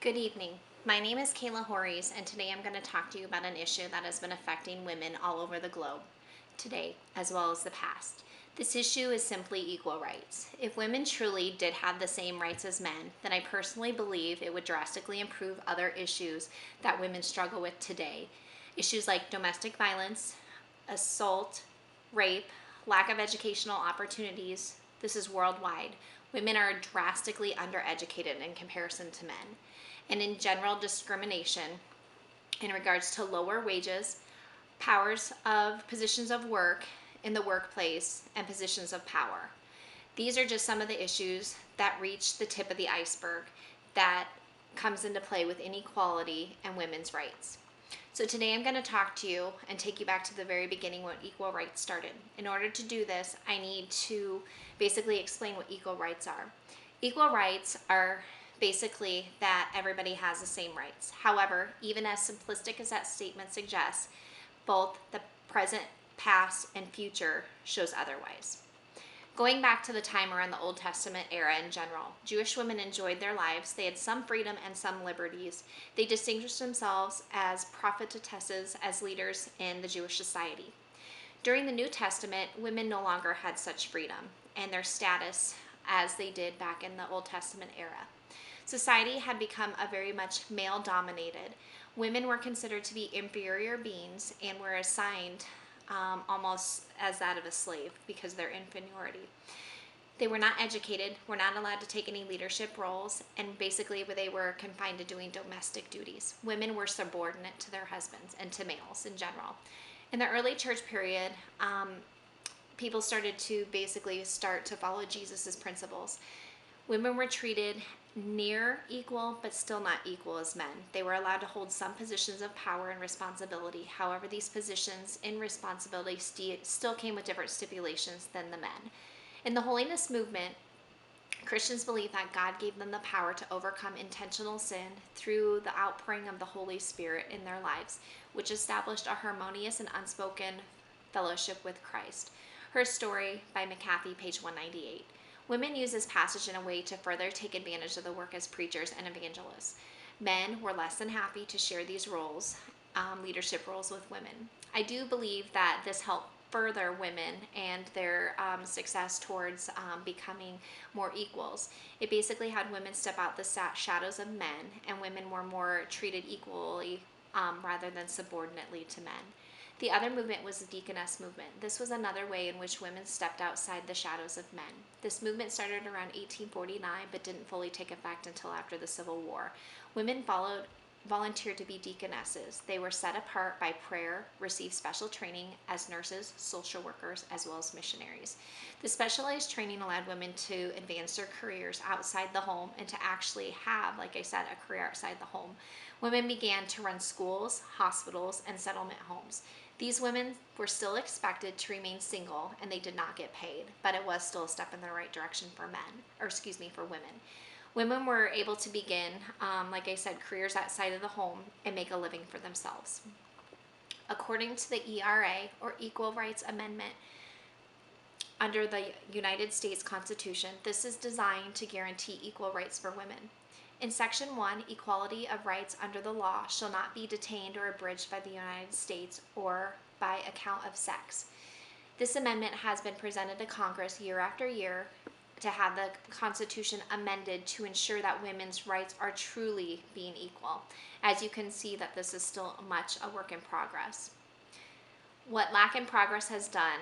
Good evening. My name is Kayla Horries, and today I'm going to talk to you about an issue that has been affecting women all over the globe today, as well as the past. This issue is simply equal rights. If women truly did have the same rights as men, then I personally believe it would drastically improve other issues that women struggle with today. Issues like domestic violence, assault, rape, lack of educational opportunities. This is worldwide. Women are drastically undereducated in comparison to men. And in general, discrimination in regards to lower wages, powers of positions of work in the workplace, and positions of power. These are just some of the issues that reach the tip of the iceberg that comes into play with inequality and women's rights. So today I'm going to talk to you and take you back to the very beginning when equal rights started. In order to do this, I need to basically explain what equal rights are. Equal rights are basically that everybody has the same rights. However, even as simplistic as that statement suggests, both the present, past, and future shows otherwise. Going back to the time around the Old Testament era in general, Jewish women enjoyed their lives. They had some freedom and some liberties. They distinguished themselves as prophetesses, as leaders in the Jewish society. During the New Testament, women no longer had such freedom and their status as they did back in the Old Testament era. Society had become a very much male dominated. Women were considered to be inferior beings and were assigned almost as that of a slave because of their inferiority. They were not educated, were not allowed to take any leadership roles, and basically they were confined to doing domestic duties. Women were subordinate to their husbands and to males in general. In the early church period, people started to basically start to follow Jesus's principles. Women were treated near equal, but still not equal as men. They were allowed to hold some positions of power and responsibility. However, these positions in responsibility still came with different stipulations than the men. In the holiness movement, Christians believe that God gave them the power to overcome intentional sin through the outpouring of the Holy Spirit in their lives, which established a harmonious and unspoken fellowship with Christ. Her Story by McCarthy, page 198. Women use this passage in a way to further take advantage of the work as preachers and evangelists. Men were less than happy to share these roles, leadership roles, with women. I do believe that this helped further women and their success towards becoming more equals. It basically had women step out the shadows of men, and women were more treated equally rather than subordinately to men. The other movement was the deaconess movement. This was another way in which women stepped outside the shadows of men. This movement started around 1849 but didn't fully take effect until after the Civil War. Women volunteered to be deaconesses. They were set apart by prayer, received special training as nurses, social workers, as well as missionaries. The specialized training allowed women to advance their careers outside the home and to actually have, like I said, a career outside the home. Women began to run schools, hospitals, and settlement homes. These women were still expected to remain single and they did not get paid, but it was still a step in the right direction for for women. Women were able to begin, like I said, careers outside of the home and make a living for themselves. According to the ERA, or Equal Rights Amendment, under the United States Constitution, this is designed to guarantee equal rights for women. In Section 1, equality of rights under the law shall not be detained or abridged by the United States or by account of sex. This amendment has been presented to Congress year after year to have the Constitution amended to ensure that women's rights are truly being equal. As you can see, that this is still much a work in progress. What Lack in Progress has done: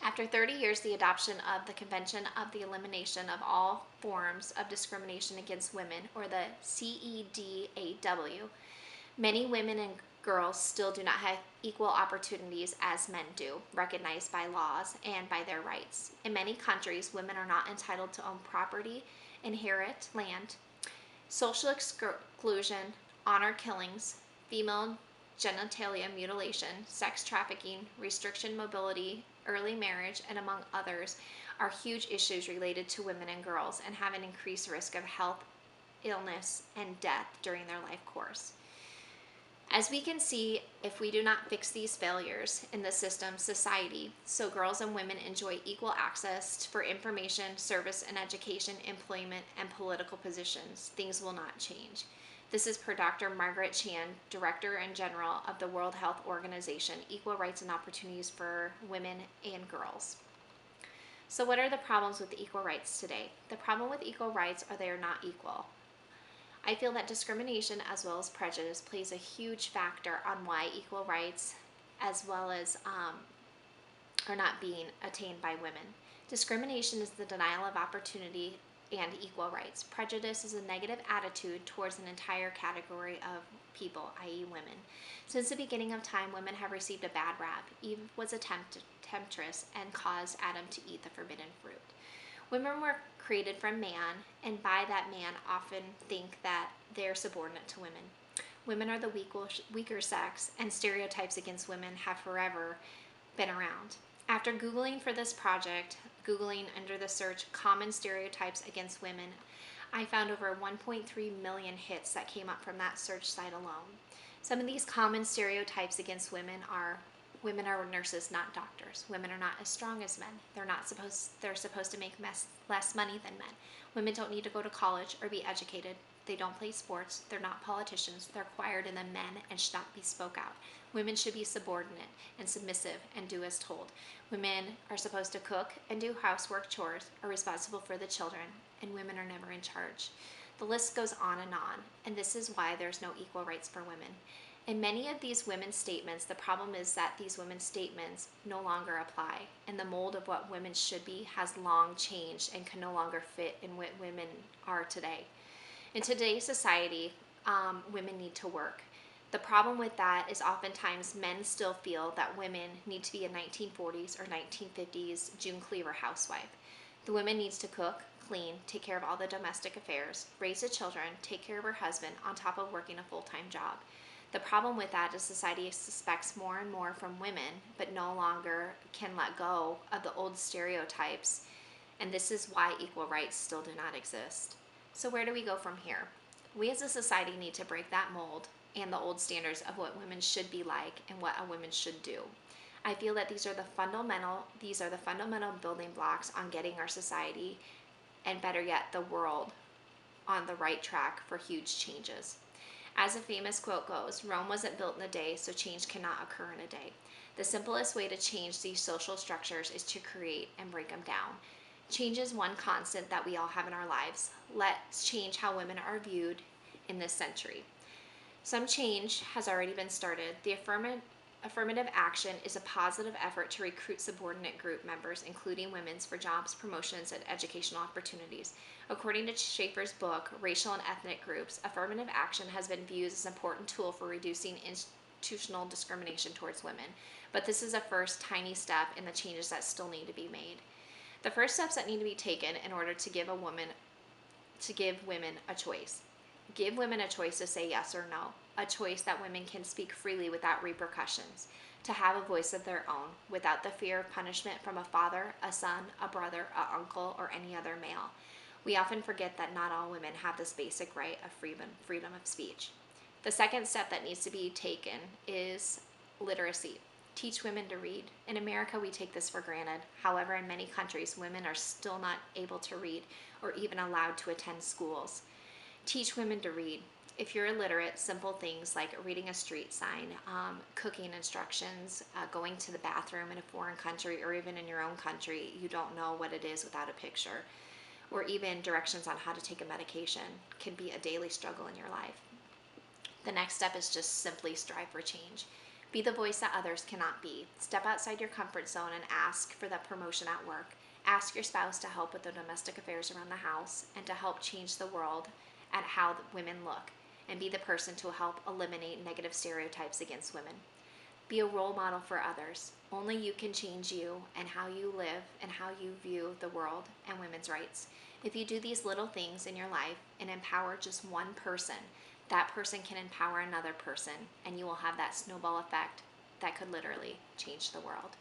after 30 years, the adoption of the Convention of the Elimination of All Forms of Discrimination Against Women, or the CEDAW, many women and girls still do not have equal opportunities as men do, recognized by laws and by their rights. In many countries, women are not entitled to own property, inherit land. Social exclusion, honor killings, female genitalia mutilation, sex trafficking, restriction mobility, early marriage, and among others, are huge issues related to women and girls and have an increased risk of health, illness, and death during their life course. As we can see, if we do not fix these failures in the system, society, so girls and women enjoy equal access for information, service and education, employment, and political positions, things will not change. This is per Dr. Margaret Chan, Director and General of the World Health Organization, Equal Rights and Opportunities for Women and Girls. So what are the problems with equal rights today? The problem with equal rights are they are not equal. I feel that discrimination as well as prejudice plays a huge factor on why equal rights as well as are not being attained by women. Discrimination is the denial of opportunity and equal rights. Prejudice is a negative attitude towards an entire category of people, i.e. women. Since the beginning of time, women have received a bad rap. Eve was a temptress and caused Adam to eat the forbidden fruit. Women were created from man, and by that man often think that they're subordinate to women. Women are the weaker sex, and stereotypes against women have forever been around. After Googling for this project, Googling under the search common stereotypes against women, I found over 1.3 million hits that came up from that search site alone. Some of these common stereotypes against women are nurses, not doctors. Women are not as strong as men. They're supposed to make less money than men. Women don't need to go to college or be educated. They don't play sports. They're not politicians. They're quieter than men and should not be spoke out. Women should be subordinate and submissive and do as told. Women are supposed to cook and do housework chores, are responsible for the children, and women are never in charge. The list goes on, and this is why there's no equal rights for women. In many of these women's statements, the problem is that these women's statements no longer apply, and the mold of what women should be has long changed and can no longer fit in what women are today. In today's society, women need to work. The problem with that is oftentimes men still feel that women need to be a 1940s or 1950s June Cleaver housewife. The woman needs to cook, clean, take care of all the domestic affairs, raise the children, take care of her husband on top of working a full-time job. The problem with that is society expects more and more from women, but no longer can let go of the old stereotypes, and this is why equal rights still do not exist. So where do we go from here? We as a society need to break that mold and the old standards of what women should be like and what a woman should do. I feel that these are the fundamental building blocks on getting our society, and better yet, the world, on the right track for huge changes. As a famous quote goes, Rome wasn't built in a day, so change cannot occur in a day. The simplest way to change these social structures is to create and break them down. Change is one constant that we all have in our lives. Let's change how women are viewed in this century. Some change has already been started. The affirmative action is a positive effort to recruit subordinate group members, including women, for jobs, promotions, and educational opportunities. According to Schaefer's book, Racial and Ethnic Groups, affirmative action has been viewed as an important tool for reducing institutional discrimination towards women. But this is a first tiny step in the changes that still need to be made. The first steps that need to be taken in order to give women a choice. Give women a choice to say yes or no, a choice that women can speak freely without repercussions, to have a voice of their own without the fear of punishment from a father, a son, a brother, an uncle, or any other male. We often forget that not all women have this basic right of freedom of speech. The second step that needs to be taken is literacy. Teach women to read. In America, we take this for granted. However, in many countries, women are still not able to read or even allowed to attend schools. Teach women to read. If you're illiterate, simple things like reading a street sign, cooking instructions, going to the bathroom in a foreign country or even in your own country, you don't know what it is without a picture, or even directions on how to take a medication can be a daily struggle in your life. The next step is just simply strive for change. Be the voice that others cannot be. Step outside your comfort zone and ask for that promotion at work. Ask your spouse to help with the domestic affairs around the house and to help change the world at how women look, and be the person to help eliminate negative stereotypes against women. Be a role model for others. Only you can change you and how you live and how you view the world and women's rights. If you do these little things in your life and empower just one person, that person can empower another person, and you will have that snowball effect that could literally change the world.